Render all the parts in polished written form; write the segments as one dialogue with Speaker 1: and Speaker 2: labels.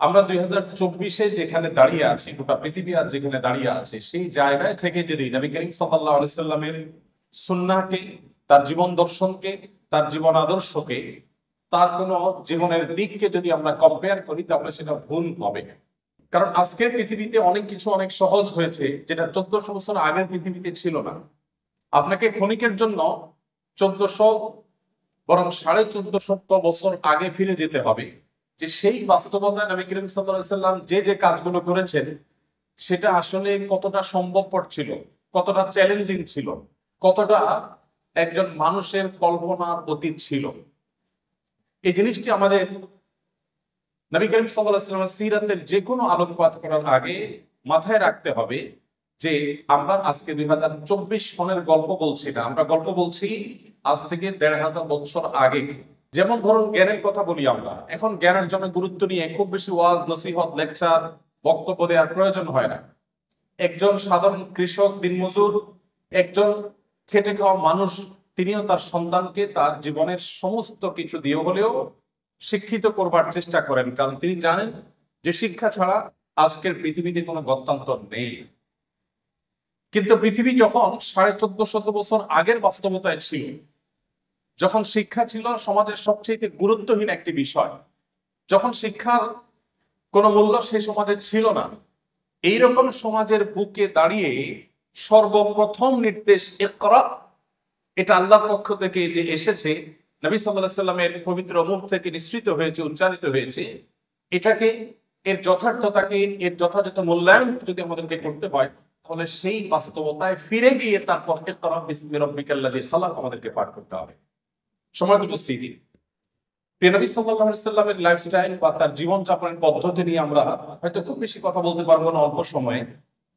Speaker 1: আমরা 2024-এ যেখানে দাঁড়িয়ে আছি, গোটা পৃথিবী আর যেখানে দাঁড়িয়ে আছে, সেই জায়গায় থেকে যদি নবী করিম সাল্লাল্লাহু আলাইহি সাল্লামের সুন্নাহকে, তার জীবন দর্শনকে, তার জীবন আদর্শকে, তার কোন জীবনের দিককে যদি আমরা কম্পেয়ার করি, তাহলে সেটা ভুল হবে। কারণ আজকের পৃথিবীতে অনেক কিছু অনেক সহজ হয়েছে, যেটা 1400 বছর আগের পৃথিবীতে ছিল না। আপনাকে ক্ষণিকের জন্য 1400, বরং 1450 বছর আগে ফিরে যেতে হবে, যে সেই বাস্তবতায় নবী করিম সাল্লাল্লাহু আলাইহি সাল্লাম যে যে কাজগুলো করেছেন, সেটা আসলে কতটা সম্ভবপর ছিল, কতটা চ্যালেঞ্জিং ছিল, কতটা একজন মানুষের কল্পনার অতীত ছিল। এই জিনিসটি আমাদের নবী করিম সাল্লাল্লাহু আলাইহি ওয়াসাল্লামের সিরাতের যে কোনো আলোকপাত করার আগে মাথায় রাখতে হবে যে আমরা আজকে 2024 সনের গল্প বলছি না, আমরা গল্প বলছি আজ থেকে 1500 বছর আগে। যেমন ধরুন জ্ঞানের কথা বলি, আমরা এখন জ্ঞানের জন্য গুরুত্ব নিয়ে খুব বেশি ওয়াজ, নসিহত, লেকচার, বক্তব্য দেওয়ার প্রয়োজন হয় না। একজন সাধারণ কৃষক, দিনমজুর, একজন খেটে খাওয়া মানুষ, তিনিও তার সন্তানকে তার জীবনের সমস্ত কিছু দিয়ে হলেও শিক্ষিত করবার চেষ্টা করেন, কারণ তিনি জানেন যে শিক্ষা ছাড়া আজকের পৃথিবীতে কোনো গত্যন্তর নেই। কিন্তু পৃথিবী যখন 1450 বছর আগের বাস্তবতায় ছিল, যখন শিক্ষা ছিল সমাজের সবচেয়ে গুরুত্বহীন একটি বিষয়, যখন শিক্ষার কোনো মূল্য সেই সমাজে ছিল না, এইরকম সমাজের বুকে দাঁড়িয়ে সর্বপ্রথম নির্দেশ ইকরা, এটা আল্লাহর পক্ষ থেকে যে এসেছে, নবী সাল্লাল্লাহু আলাইহি সাল্লামের পবিত্র মুখ থেকে নিঃসৃত হয়েছে, উচ্চারিত হয়েছে, এটাকে, এর যথার্থতাকে, এর যথাযথ মূল্যায়ন যদি আমাদেরকে করতে হয়, তাহলে সেই বাস্তবতায় ফিরে গিয়ে তারপর ইকরা বিসমি রাব্বিকাল্লাযী খালাক আমাদেরকে পাঠ করতে হবে। সম্মানিত উপস্থিতি, প্রিয় নবী সাল্লাল্লাহু আলাইহি সাল্লামের লাইফস্টাইল বা তার জীবনযাপনের পদ্ধতি নিয়ে আমরা হয়তো খুব বেশি কথা বলতে পারবো না অল্প সময়ে।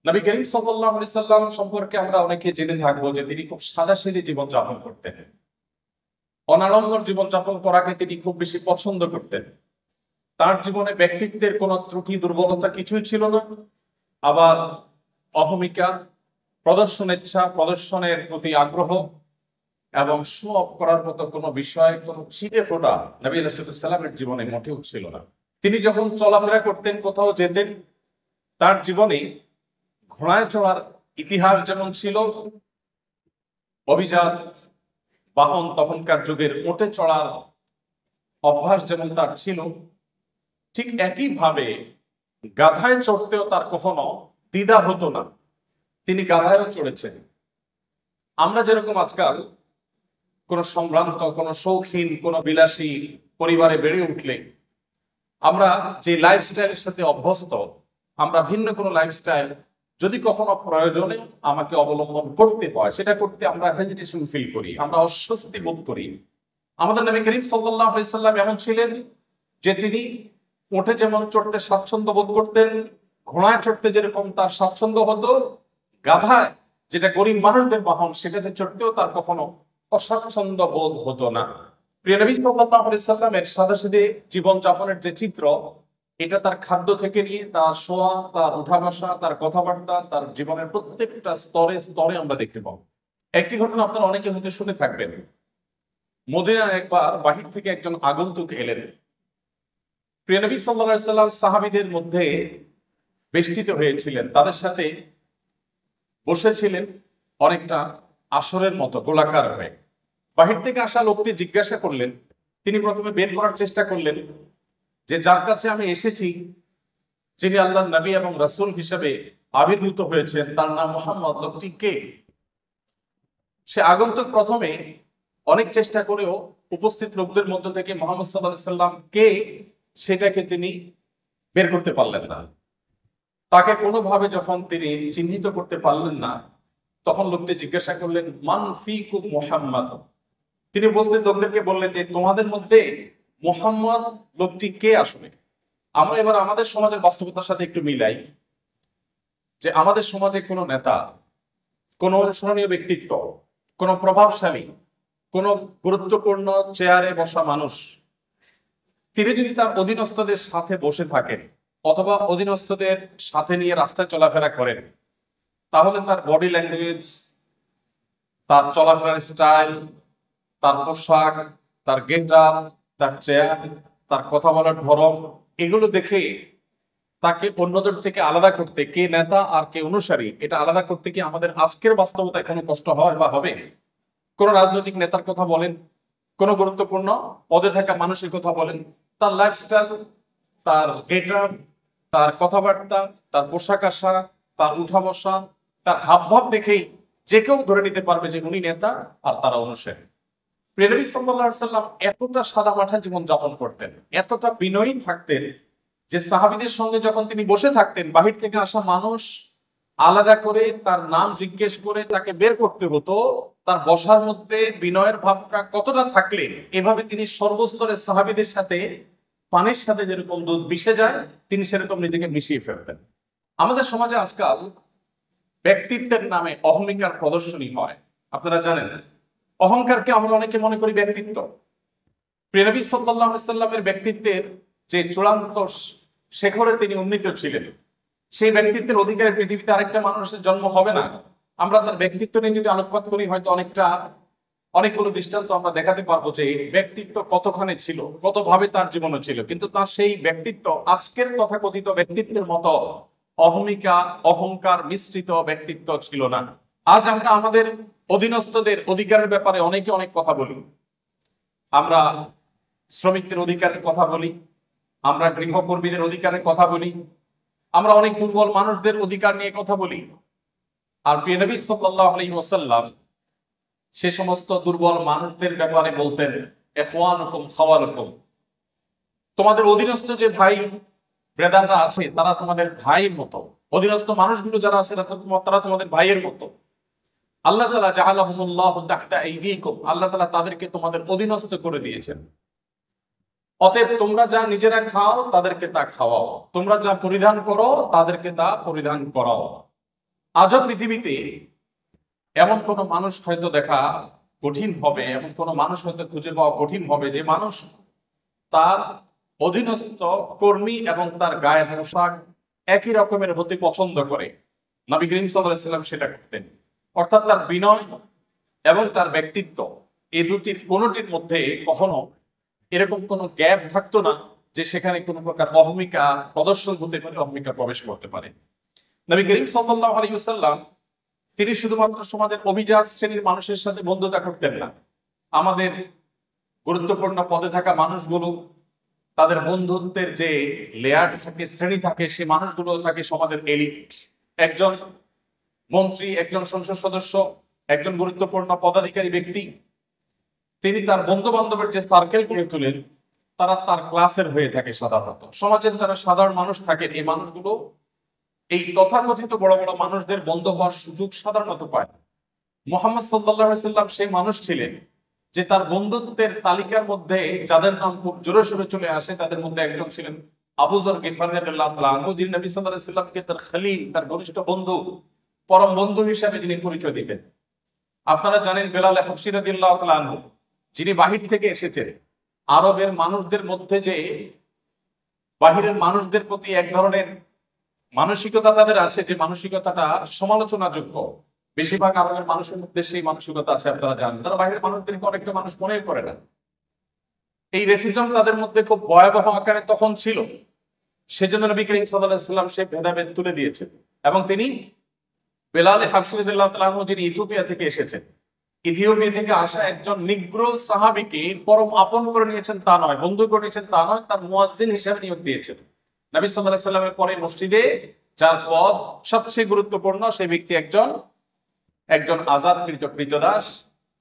Speaker 1: নবী করিম সাল্লাল্লাহু আলাইহি সাল্লাম সম্পর্কে আমরা অনেকে জেনে থাকবো যে তিনি খুব সাদাসিধে জীবনযাপন করতেন, অনাড়ম্বর জীবনযাপন করাকে তিনি খুব বেশি পছন্দ করতেন। তার জীবনে ব্যক্তিত্বের কোনো ত্রুটি, দুর্বলতা কিছুই ছিল না। আবার অহমিকা, প্রদর্শনেচ্ছা, প্রদর্শনের প্রতি আগ্রহ এবং শো অফ করার মতো কোনো বিষয়, কোনো ছিটে ফোটা নবী আলাইহিস সালামের জীবনে মোটেও ছিল না। তিনি যখন চলাফেরা করতেন, কোথাও যেতেন, তার জীবনে ঘোড়ায় চড়ার ইতিহাস যেমন ছিল, অভিজাত বাহন, তখনকার যুগের উটে চড়ার অভ্যাস যেমন তার ছিল, ঠিক একইভাবে গাধায় চড়তেও তার কখনো দ্বিধা হতো না। তিনি গাধায়ও চড়েছেন। আমরা যেরকম আজকাল কোন সম্ভ্রান্ত, কোন শৌখিন, কোন বিলাসী পরিবারে বেড়ে উঠলে আমরা যে লাইফস্টাইলের সাথে অভ্যস্ত, আমরা ভিন্ন কোনো লাইফস্টাইল যদি কখনো প্রয়োজনে আমাকে অবলম্বন করতে হয়, সেটা করতে আমরা হেজিটেশন ফিল করি, আমরা অস্বস্তি বোধ করি। আমাদের নবী করিম সাল্লাল্লাহু আলাইহি সাল্লাম এমন ছিলেন যে তিনি উঠে যেমন চড়তে স্বাচ্ছন্দ্য বোধ করতেন, ঘোড়ায় চড়তে যেরকম তার স্বাচ্ছন্দ্য হতো, গাধায়, যেটা গরিব মানুষদের বাহন, সেটাতে চড়তেও তার কখনো অস্বাচ্ছন্দ্য বোধ হতো না। প্রিয় নবী সাল্লাল্লাহু আলাইহি সাল্লামের সাদাসিধে জীবন যাপনের যে চিত্র, এটা তার খাদ্য থেকে নিয়ে তার শোয়া, তার উঠা বসা, তার কথাবার্তা, তার জীবনের প্রত্যেকটা স্তরে স্তরে আমরা দেখতে পাবো। একটি ঘটনা আপনারা অনেকে হয়তো শুনে থাকবেন। মদিনায় একবার বাহির থেকে একজন আগন্তুক এলেন। প্রিয় নবী সাল্লাল্লাহু আলাইহি সাল্লাম সাহাবীদের মধ্যে বেষ্টিত হয়েছিলেন, তাদের সাথে বসেছিলেন অনেকটা আসরের মতো গোলাকার হয়ে। বাহির থেকে আসা লোকটি জিজ্ঞাসা করলেন, তিনি প্রথমে বের করার চেষ্টা করলেন যে যার কাছে আমি এসেছি, যিনি আল্লাহর নবী এবং রাসূল হিসেবে আবির্ভূত হয়েছেন, তার নাম মুহাম্মদ, লোকটি কে? সে আগন্তুক প্রথমে অনেক চেষ্টা করেও উপস্থিত লোকদের মধ্য থেকে মুহাম্মদ সাল্লাল্লাহু আলাইহি সাল্লাম কে সেটাকে তিনি বের করতে পারলেন না। তাকে কোনোভাবে যখন তিনি চিহ্নিত করতে পারলেন না, তখন লোকটি জিজ্ঞাসা করলেন, মান ফিকুম মুহাম্মদ। তিনি উপস্থিত লোকদেরকে বললেন যে তোমাদের মধ্যে মুহাম্মদ লোকটি কে আসলে? আমরা এবার আমাদের সমাজের বাস্তবতার সাথে একটু মিলাই, যে আমাদের সমাজে কোনো নেতা, কোনো অনুসরণীয় ব্যক্তিত্ব, কোনো প্রভাবশালী, কোনো গুরুত্বপূর্ণ চেয়ারে বসা মানুষ, তিনি যদি তার অধীনস্থদের সাথে বসে থাকেন অথবা অধীনস্থদের সাথে নিয়ে রাস্তায় চলাফেরা করেন, তাহলে তার বডি ল্যাঙ্গুয়েজ, তার চলাফেরার স্টাইল, তার পোশাক, তার গেটআপ, তার চেয়ার, তার কথা বলার ধরন, এগুলো দেখে তাকে অন্যদের থেকে আলাদা করতে, কে নেতা আর কে অনুসারী, এটা আলাদা করতে কি আমাদের আজকের বাস্তবতায় কোনো কষ্ট হয় বা হবে? কোন রাজনৈতিক নেতার কথা বলেন, কোন গুরুত্বপূর্ণ পদে থাকা মানুষের কথা বলেন, তার লাইফস্টাইল, তার গেটার, তার কথাবার্তা, তার পোশাক আশাক, তার উঠা বসা, তার হাবভাব দেখেই যে কেউ ধরে নিতে পারবে যে উনি নেতা আর তারা অনুসারী। প্রিয় নবী সাল্লাল্লাহু আলাইহি সাল্লাম এতটা সাদামাটা জীবন যাপন করতেন, এতটা বিনয়ী থাকতেন যে সাহাবীদের সঙ্গে যখন তিনি বসে থাকতেন, বাহির থেকে আসা মানুষ আলাদা করে তার নাম জিজ্ঞেস করে তাকে বের করতে হতো। তার বসার মধ্যে বিনয়ের ভাবটা কতটা থাকলে এভাবে তিনি সর্বস্তরের সাহাবীদের সাথে পানির সাথে যেরকম দুধ মিশে যায়, তিনি সেরকম নিজেকে মিশিয়ে ফেলতেন। আমাদের সমাজে আজকাল ব্যক্তিত্বের নামে অহমিকার প্রদর্শনী হয়। আপনারা জানেন, অহংকারকে আমরা অনেকে মনে করি ব্যক্তিত্ব। প্রিয় নবী সাল্লাল্লাহু আলাইহি সাল্লামের ব্যক্তিত্বের যে চূড়ান্ত শেখরে তিনি উন্নীত ছিলেন, সেই ব্যক্তিত্বের অধিকারে পৃথিবীতে আরেকটা মানুষের জন্ম হবে না। আমরা তার ব্যক্তিত্ব নিয়ে যদি আলোকপাত করি, হয়তো অনেকগুলো দৃষ্টান্ত আমরা দেখাতে পারবো যে ব্যক্তিত্ব কতখানি ছিল, কতভাবে তার জীবনে ছিল, কিন্তু তার সেই ব্যক্তিত্ব আজকের তথাকথিত ব্যক্তিত্বের মতো অহমিকা, অহংকার মিশ্রিত ব্যক্তিত্ব ছিল না। আজ আমরা আমাদের অধীনস্থদের অধিকারের ব্যাপারে অনেকে অনেক কথা বলি। আমরা শ্রমিকদের অধিকারের কথা বলি, আমরা গৃহকর্মীদের অধিকারের কথা বলি, আমরা অনেক দুর্বল মানুষদের অধিকার নিয়ে কথা বলি। আর প্রিয় নবী সাল্লাল্লাহু আলাইহি ওয়াসাল্লাম সে সমস্ত দুর্বল মানুষদের ব্যাপারে বলতেন, ইখওয়ানুকুম খাওয়ালুকুম, তোমাদের অধীনস্থ যে ভাই ব্রাদাররা আছে তারা তোমাদের ভাইয়ের মতো, অধীনস্থ মানুষগুলো যারা আছে তারা তোমাদের ভাইয়ের মতো। আল্লাহ তাআলা জাআলাহুমুল্লাহু তাহতা আইদিকুম, আল্লাহ তাআলা তাদেরকে তোমাদের অধীনস্থ করে দিয়েছেন। অতএব তোমরা যা নিজেরা খাও তাদেরকে তা খাওয়াও, তোমরা যা পরিধান করো তাদেরকে তা পরিধান করাও। আজও পৃথিবীতে এমন কোন মানুষ হয়তো দেখা কঠিন হবে, এমন কোন মানুষ হয়তো খুঁজে পাওয়া কঠিন হবে যে মানুষ তার অধীনস্থ কর্মী এবং তার গায়ের পোশাক একই রকমের হতে পছন্দ করে। নবী করিম সাল্লাল্লাহু আলাইহি ওয়াসাল্লাম সেটা করতেন। অর্থাৎ তার বিনয় এবং তার ব্যক্তিত্ব, এই দুটির কোনটির মধ্যে কখনো এরকম কোনো গ্যাপ থাকতো না যে সেখানে কোনো প্রকার অহমিকা প্রদর্শন হতে পারে, অহমিকা প্রবেশ করতে পারে। নবী করিম সাল্লাল্লাহু আলাইহি ওয়াসাল্লাম তিনি শুধুমাত্র সমাজের অভিজাত শ্রেণীর মানুষের সাথে বন্ধুতা করতেন না। আমাদের গুরুত্বপূর্ণ পদে থাকা মানুষগুলো, তাদের বন্ধুত্বের যে লেয়ার থাকে, শ্রেণী থাকে, সেই মানুষগুলো থাকে সমাজের এলিট। একজন মন্ত্রী, একজন সংসদ সদস্য, একজন গুরুত্বপূর্ণ পদাধিকারী ব্যক্তি, তিনি তার বন্ধু বান্ধবের যে সার্কেল গড়ে তোলেন তারা তার ক্লাসের হয়ে থাকে। সাধারণত সমাজের যারা সাধারণ মানুষ থাকেন, এই মানুষগুলো এই তথাকথিত বড় বড় মানুষদের বন্ধু হওয়ার সুযোগ সাধারণত পায় না। মুহাম্মদ সাল্লাল্লাহু আলাইহি ওয়াসাল্লাম সেই মানুষ ছিলেন যে তার বন্ধুত্বের তালিকার মধ্যে যাদের নাম খুব জোরে সোরে চলে আসে তাদের মধ্যে একজন ছিলেন আবু যর গিফারী রাদিয়াল্লাহু তাআলা আনহু, যিনি নবী সাল্লাল্লাহু আলাইহি ওয়াসাল্লামকে তার খলিল, তার ঘনিষ্ঠ বন্ধু, পরম বন্ধু হিসেবে যিনি পরিচয় দিতেন। আপনারা জানেন বেলাল হাবশী রাদিয়াল্লাহু তাআলা আনহু, যিনি বাহির থেকে এসেছেন। আরবের মানুষদের মধ্যে যে বাহিরের মানুষদের প্রতি এক ধরনের মানসিকতা তাদের আছে, যে মানসিকতাটা সমালোচনাযোগ্য, বেশিরভাগ আরবের মানুষের মধ্যে সেই মানসিকতা আছে। আপনারা জানেন তারা বাহিরের মানুষদেরকে অনেকটা মানুষ মনে করে না। এই রেসিজম তাদের মধ্যে খুব ভয়াবহ আকারে তখন ছিল। সেজন্য নবী করিম সাল্লাল্লাহু আলাইহি ওয়াসাল্লাম সেই ভেদাভেদ তুলে দিয়েছেন এবং তিনি বেলাল হাবশী রাদিয়াল্লাহু তাআলা আনহু, যিনি ইথিওপিয়া থেকে এসেছেন, ইথিওপিয়া থেকে আসা একজন নিগ্রো সাহাবীকে পরম আপন করে নিয়েছেন তা নয়, বন্ধু করে নিয়েছেন তা নয়, তার মুয়াজ্জিন হিসেবে নিয়োগ দিয়েছেন। নবী সাল্লাল্লাহু আলাইহি ওয়াসাল্লামের পরে মসজিদে যার পদ সবচেয়ে গুরুত্বপূর্ণ, সেই ব্যক্তি একজন আজাদকৃত কৃতদাস,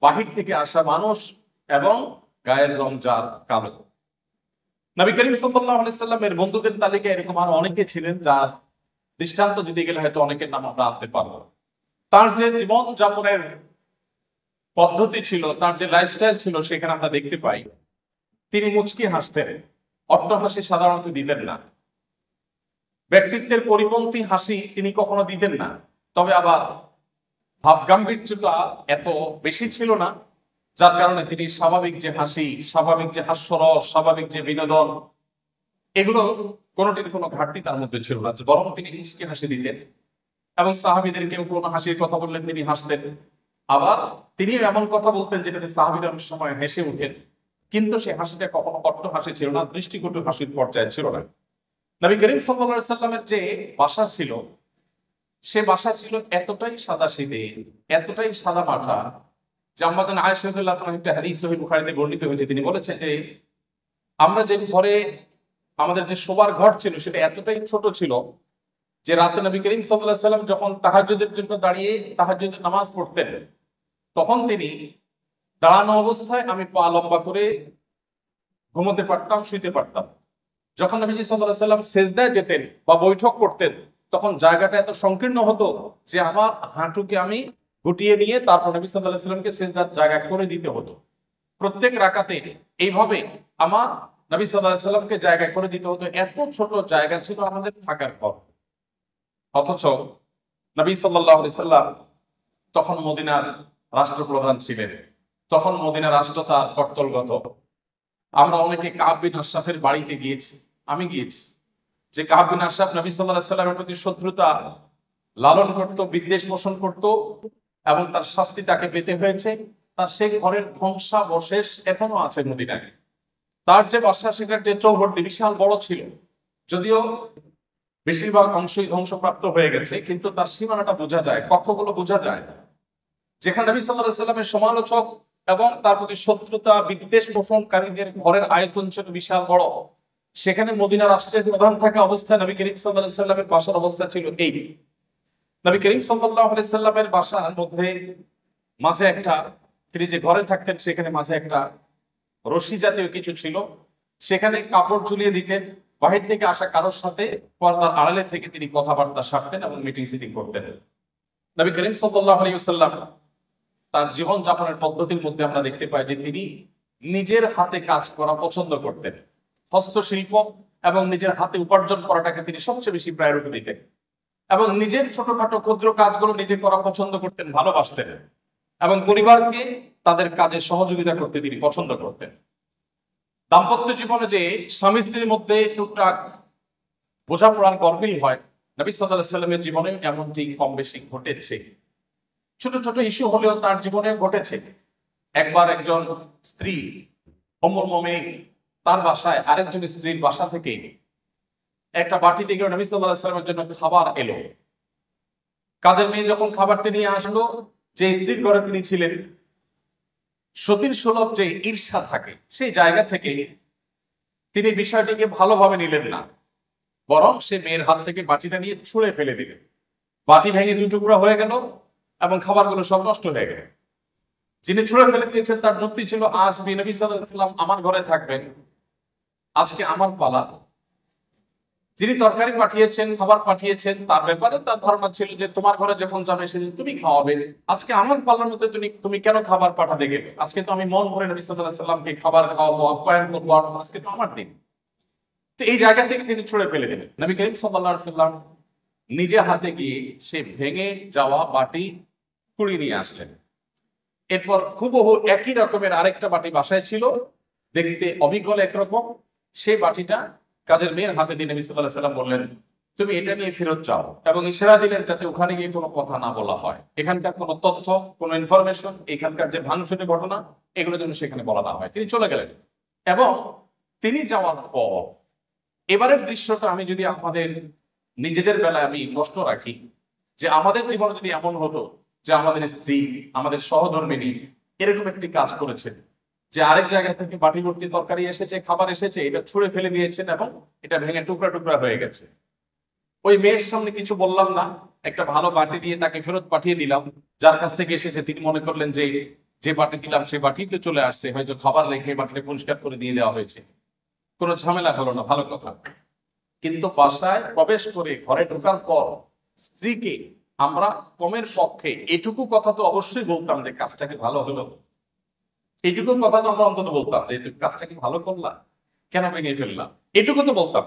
Speaker 1: বাহির থেকে আসা মানুষ এবং গায়ের রং যার কালো। নবী করিম সাল্লাল্লাহু আলাইহি ওয়াসাল্লামের বন্ধুদের তালিকায় এরকম আরো অনেকে ছিলেন, যার দৃষ্টান্ত যদি গেলে হয়তো অনেকের নাম আমরা আনতে পারবো। তার যে জীবন যাপনের পদ্ধতি ছিল, তার যে লাইফস্টাইল ছিল, সেখানে আমরা দেখতে পাই তিনি মুচকি হাসতেন। অট্টহাসি সাধারণত দিতেন না, ব্যক্তিত্বের পরিপন্থী হাসি তিনি কখনো দিতেন না। তবে আবার ভাবগাম্ভীর্যটা এত বেশি ছিল না, যার কারণে তিনি স্বাভাবিক যে হাসি, স্বাভাবিক যে হাস্যরস, স্বাভাবিক যে বিনোদন, এগুলো কোনোটির কোনো ঘাটতি তার মধ্যে ছিল না, বরং তিনি মুচকি হাসি দিতেন এবং সাহাবীদের কেউ কোনো হাসির কথা বললেন তিনি হাসতেন। আবার তিনি এমন কথা বলতেন যেটাতে সাহাবীরা অনেক সময় হেসে উঠেন, কিন্তু সে হাসিটা কখনো অট্ট হাসি ছিল না, দৃষ্টিকটু হাসির পর্যায়ে ছিল না। নবী করিম সাল্লাল্লাহু আলাইহি সাল্লামের যে বাসা ছিল, সে বাসা ছিল এতটাই সাদাসিধে, এতটাই সাদা মাঠা, যে আম্মাজান আয়েশা রাদিয়াল্লাহু তাআলা একটা হাদিস সহিহ বুখারীতে বর্ণিত হয়েছে, তিনি বলেছেন যে আমরা যে ঘরে আমাদের যে শোবার ঘর ছিল সেটা এতটাই ছোট ছিল যে রাতে নবী করিম সাল্লাল্লাহু আলাইহি সাল্লাম যখন তাহাজ্জুদের জন্য দাঁড়িয়ে তাহাজ্জুদের নামাজ পড়তেন, তখন তিনি দাঁড়ানো অবস্থায় আমি পা লম্বা করে ঘুমোতে পারতাম, শুইতে পারতাম। যখন নবীজি সাল্লাল্লাহু আলাইহি সাল্লাম সেজদায় যেতেন বা বৈঠক করতেন, তখন জায়গাটা এত সংকীর্ণ হতো যে আমার হাঁটুকে আমি গুটিয়ে নিয়ে তারপর নবী সাল্লাল্লাহু আলাইহি সাল্লামকে সেজদার জায়গা করে দিতে হতো। প্রত্যেক রাকাতে এইভাবে আমার নবী সাল্লাল্লাহু আলাইহি সাল্লামকে জায়গা করে দিতে হতো। এত ছোট জায়গা ছিল আমাদের থাকার ঘর। অথচ নবী সাল্লাল্লাহু আলাইহি সাল্লাম তখন মদিনার রাষ্ট্রপ্রধান ছিলেন, তখন মদিনা রাষ্ট্র তার কর্তলগত। আমরা অনেকে কাব বিন আশরাফের বাড়িতে গিয়েছি, আমি গিয়েছি, যে কাব বিন আশরাফ নবী সাল্লাল্লাহু আলাইহি সাল্লামের প্রতি শত্রুতা লালন করত, বিদ্বেষ পোষণ করত, এবং তার শাস্তি তাকে পেতে হয়েছে। তার সেই ঘরের ধ্বংসাবশেষ এখনো আছে মদিনায়। তার যে বাসা, সেটার যে চৌহদ্দি বিশাল বড় ছিল, যদিও বেশিরভাগ অংশই ধ্বংসপ্রাপ্ত হয়ে গেছে, কিন্তু তার সীমানাটা বোঝা যায়, কক্ষগুলো বোঝা যায়। যেখানে নবী সাল্লাল্লাহু আলাইহি সাল্লামের সমালোচক এবং তার প্রতি শত্রুতা বিদ্বেষ পোষণকারীদের ঘরের আয়তন ছিল বিশাল বড়, সেখানে মদিনা রাষ্ট্রের প্রধান থাকা অবস্থায় নবী করিম সাল্লাল্লাহু আলাইহি সাল্লামের বাসার অবস্থা ছিল এই। নবী করিম সাল্লাল্লাহু আলাইহি সাল্লামের বাসার মধ্যে মাঝে একটা, তিনি যে ঘরে থাকতেন সেখানে মাঝে একটা রশি জাতীয় কিছু ছিল, সেখানে কাপড় ঝুলিয়ে দিতেন। বাহির থেকে আসা কারোর সাথে পর্দার আড়ালে থেকে তিনি কথাবার্তা সারতেন এবং মিটিং সিটিং করতেন। নবী করিম সাল্লাল্লাহু আলাইহি ওয়াসাল্লাম তার জীবন যাপনের পদ্ধতির মধ্যে আমরা দেখতে পাই যে তিনি নিজের হাতে কাজ করা পছন্দ করতেন। হস্তশিল্প এবং নিজের হাতে উপার্জন করাটাকে তিনি সবচেয়ে বেশি প্রায়োরিটি দিতেন, এবং নিজের ছোটখাটো ক্ষুদ্র কাজগুলো নিজে করা পছন্দ করতেন, ভালোবাসতেন, এবং পরিবারকে তাদের কাজে সহযোগিতা করতে তিনি পছন্দ করতেন। দাম্পত্য জীবনে যে স্বামী স্ত্রীর মধ্যে টুকটাক বোঝাপড়ার গরমিল হয়, নবী সাল্লাল্লাহু আলাইহি সাল্লামের জীবনে এমনটি কম বেশি ঘটেছে। ছোট ছোট ইস্যু হলেও তার জীবনে ঘটেছে। একবার একজন স্ত্রী উম্মুল মুমিনিন তার বাসায় আরেকজন স্ত্রীর বাসা থেকে একটা বাটি থেকে নবী সাল্লাল্লাহু আলাইহি সাল্লামের জন্য খাবার এলো। কাজের মেয়ে যখন খাবারটি নিয়ে আসলো, যে স্ত্রীর ঘরে তিনি ছিলেন, সতীর সুলভ যে ঈর্ষা থাকে, সেই জায়গা থেকে তিনি বিষয়টিকে ভালোভাবে নিলেন না, বরং সে মেয়ের হাত থেকে বাটিটা নিয়ে ছুঁড়ে ফেলে দিলেন। বাটি ভেঙে দুই টুকরা হয়ে গেল এবং খাবারগুলো সব নষ্ট হয়ে গেল। যিনি ছুঁড়ে ফেলে দিয়েছেন তার যুক্তি ছিল, আজ নবী সাল্লাল্লাহু আলাইহি সাল্লাম আমার ঘরে থাকবেন, আজকে আমার পালা। যিনি তরকারি পাঠিয়েছেন, খাবার পাঠিয়েছেন, তার ব্যাপারে তার ধারণা ছিল যে তোমার ঘরে যখন যাবে সেদিন তুমি খাওয়াবে, আজকে আমার পালার মধ্যে তুমি কেন খাবার পাঠাতে গেলে? আজকে তো আমি মন ভরে নবী সাল্লাল্লাহু আলাইহি সাল্লামকে খাবার খাওয়াবো, আপ্যায়ন করবো, আজকে তো আমার দিন। তো এই জায়গা থেকে তিনি ছুঁড়ে ফেলে দিলেন। নবী করিম সাল্লাল্লাহু আলাইহি সাল্লাম নিজে হাতে গিয়ে সে ভেঙে যাওয়া বাটি কুড়িয়ে নিয়ে আসলেন। এরপর হুবহু একই রকমের আরেকটা বাটি বাসায় ছিল, দেখতে অবিকল একরকম। সেই বাটিটা কাজের মেয়ের হাতে দিয়ে নবী সাল্লাল্লাহু আলাইহি সাল্লাম বললেন, তুমি এটা নিয়ে ফেরত যাও, এবং ইশারা দিলেন যাতে ওখানে গিয়ে কোনো কথা না বলা হয়, এখানকার কোনো তথ্য, কোনো ইনফরমেশন, এখানকার যে ভাঙচুরের ঘটনা, এগুলো যেন সেখানে বলা না হয়। তিনি চলে গেলেন। এবং তিনি যাওয়ার পর এবারের দৃশ্যটা আমি যদি আমাদের নিজেদের বেলায় আমি প্রশ্ন রাখি, যে আমাদের জীবনে যদি এমন হতো যে আমাদের স্ত্রী, আমাদের সহধর্মিনী এরকম একটি কাজ করেছে, যে আরেক জায়গা থেকে বাটি ভর্তি তরকারি এসেছে, খাবার এসেছে, এটা ছুঁড়ে ফেলে দিয়েছেন এবং এটা ভেঙে টুকরা টুকরা হয়ে গেছে। ওই মেয়ের সামনে কিছু বললাম না, একটা ভালো বাটি দিয়ে তাকে ফেরত পাঠিয়ে দিলাম, যার কাছ থেকে এসেছে তিনি মনে করলেন যে যে বাটি দিলাম সেই বাটিতে চলে আসছে, হয়তো খাবার রেখে বাটিটা পরিষ্কার করে দিয়ে দেওয়া হয়েছে, কোনো ঝামেলা হলো না, ভালো কথা। কিন্তু বাসায় প্রবেশ করে ঘরে ঢোকার পর স্ত্রীকে আমরা কমের পক্ষে এটুকু কথা তো অবশ্যই বলতাম যে কাজটা কি ভালো হলো, এইটুকু কথা তো আমরা অন্তত বলতাম যে কাজটা কি ভালো করলাম, কেন ভেঙে ফেললাম, এটুকু তো বলতাম।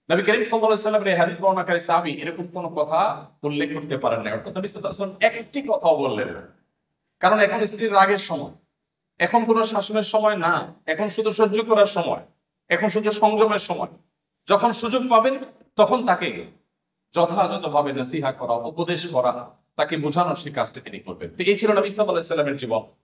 Speaker 1: নবী করিম সাল্লাল্লাহু আলাইহি সাল্লামের এই হাদিস বর্ণনাকারী সাহাবী এরকম কোনো কথা উল্লেখ করতে পারেন না। অর্থাৎ নবী সাল্লাল্লাহু আলাইহি সাল্লাম একটি কথাও বললেন না। কারণ এখন স্ত্রীর রাগের সময়, এখন কোনো শাসনের সময় না, এখন শুধু সহ্য করার সময়, এখন শুধু সংযমের সময়। যখন সুযোগ পাবেন তখন তাকে যথাযথভাবে নসিহা করা, উপদেশ করা, তাকে বোঝানোর সেই কাজটি তিনি করবেন। তো এই ছিল নবী সাল্লাল্লাহু আলাইহি সাল্লামের জীবন।